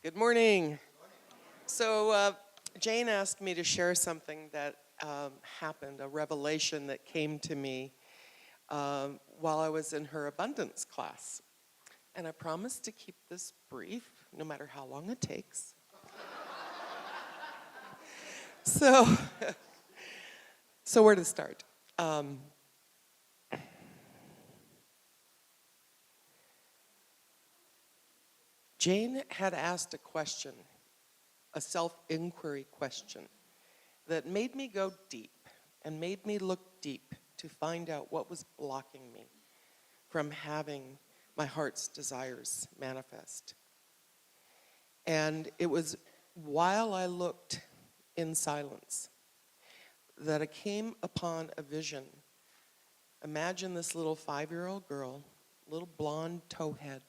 Good morning. So Jane asked me to share something that happened, a revelation that came to me while I was in her abundance class. And I promised to keep this brief, no matter how long it takes. So, so where to start? Jane had asked a question, a self-inquiry question, that made me go deep and made me look deep to find out what was blocking me from having my heart's desires manifest. And it was while I looked in silence that I came upon a vision. Imagine this little 5-year-old girl, little blonde towhead,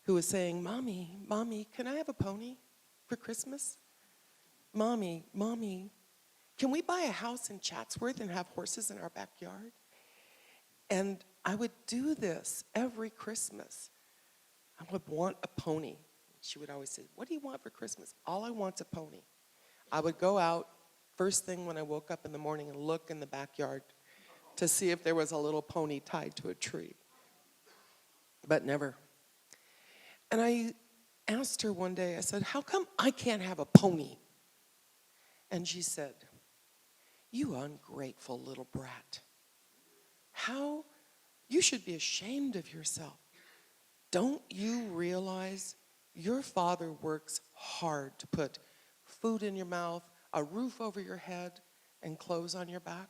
who was saying, "Mommy, Mommy, can I have a pony for Christmas? Mommy, Mommy, can we buy a house in Chatsworth and have horses in our backyard?" And I would do this every Christmas. I would want a pony. She would always say, "What do you want for Christmas?" "All I want's a pony." I would go out first thing when I woke up in the morning and look in the backyard to see if there was a little pony tied to a tree. But never. And I asked her one day, I said, "How come I can't have a pony?" And she said, "You ungrateful little brat. How? You should be ashamed of yourself. Don't you realize your father works hard to put food in your mouth, a roof over your head, and clothes on your back?"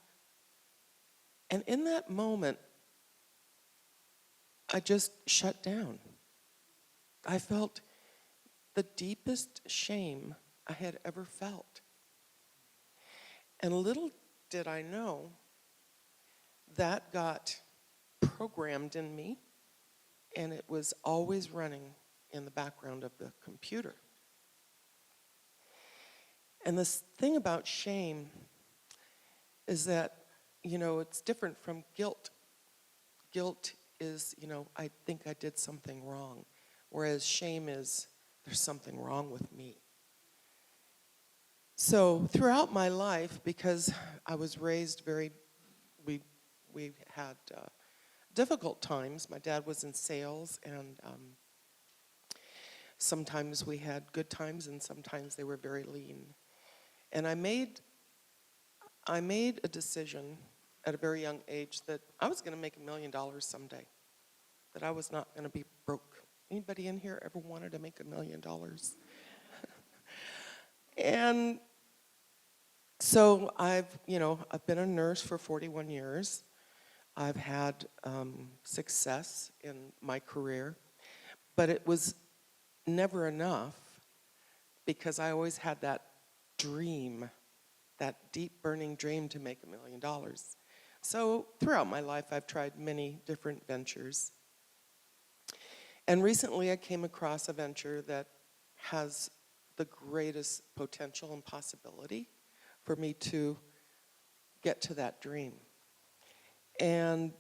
And in that moment, I just shut down. I felt the deepest shame I had ever felt. And little did I know that got programmed in me, and it was always running in the background of the computer. And this thing about shame is that, it's different from guilt. Guilt is, I think I did something wrong. Whereas shame is, there's something wrong with me. So throughout my life, because I was raised we had difficult times. My dad was in sales, and sometimes we had good times, and sometimes they were very lean. And I made a decision at a very young age that I was going to make $1 million someday, that I was not going to be broke. Anybody in here ever wanted to make $1 million? And so I've been a nurse for 41 years. I've had success in my career, but it was never enough because I always had that dream, that deep burning dream to make $1 million. So throughout my life, I've tried many different ventures. And recently I came across a venture that has the greatest potential and possibility for me to get to that dream. And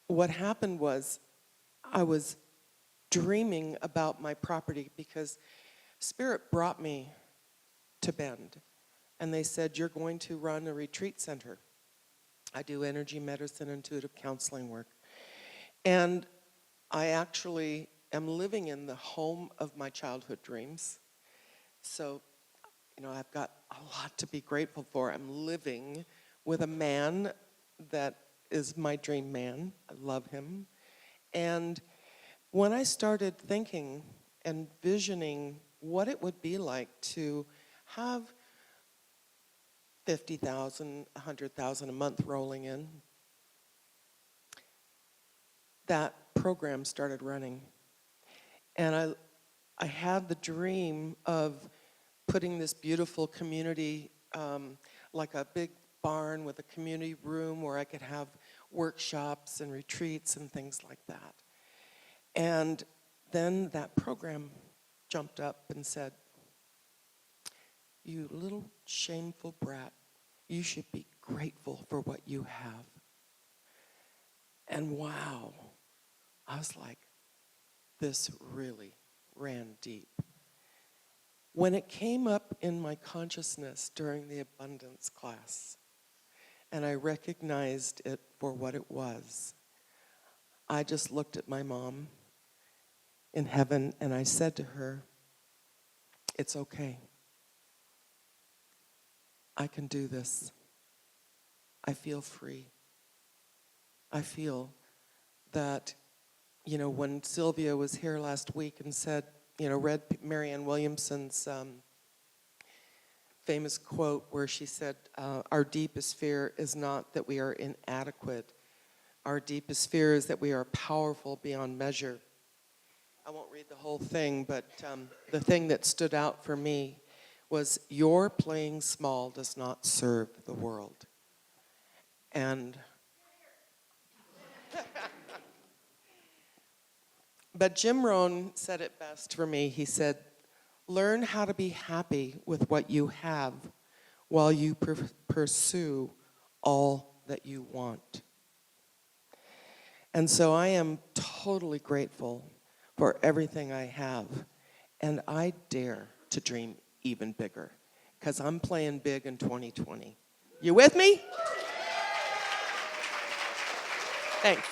what happened was I was dreaming about my property because Spirit brought me to Bend. And they said, "You're going to run a retreat center." I do energy medicine, intuitive counseling work. And I actually am living in the home of my childhood dreams. So, I've got a lot to be grateful for. I'm living with a man that is my dream man. I love him. And when I started thinking and visioning what it would be like to have 50,000, 100,000 a month rolling in, that program started running. And I had the dream of putting this beautiful community, like a big barn with a community room where I could have workshops and retreats and things like that. And then that program jumped up and said, "You little shameful brat, you should be grateful for what you have." And wow, I was like, this really ran deep. When it came up in my consciousness during the abundance class, and I recognized it for what it was, I just looked at my mom in heaven and I said to her, it's okay. I can do this. I feel free. I feel that, when Sylvia was here last week and said, read Marianne Williamson's famous quote where she said, our deepest fear is not that we are inadequate. Our deepest fear is that we are powerful beyond measure. I won't read the whole thing, but the thing that stood out for me was your playing small does not serve the world. And but Jim Rohn said it best for me. He said, learn how to be happy with what you have while you pursue all that you want. And so I am totally grateful for everything I have. And I dare to dream even bigger, because I'm playing big in 2020. You with me? Thanks.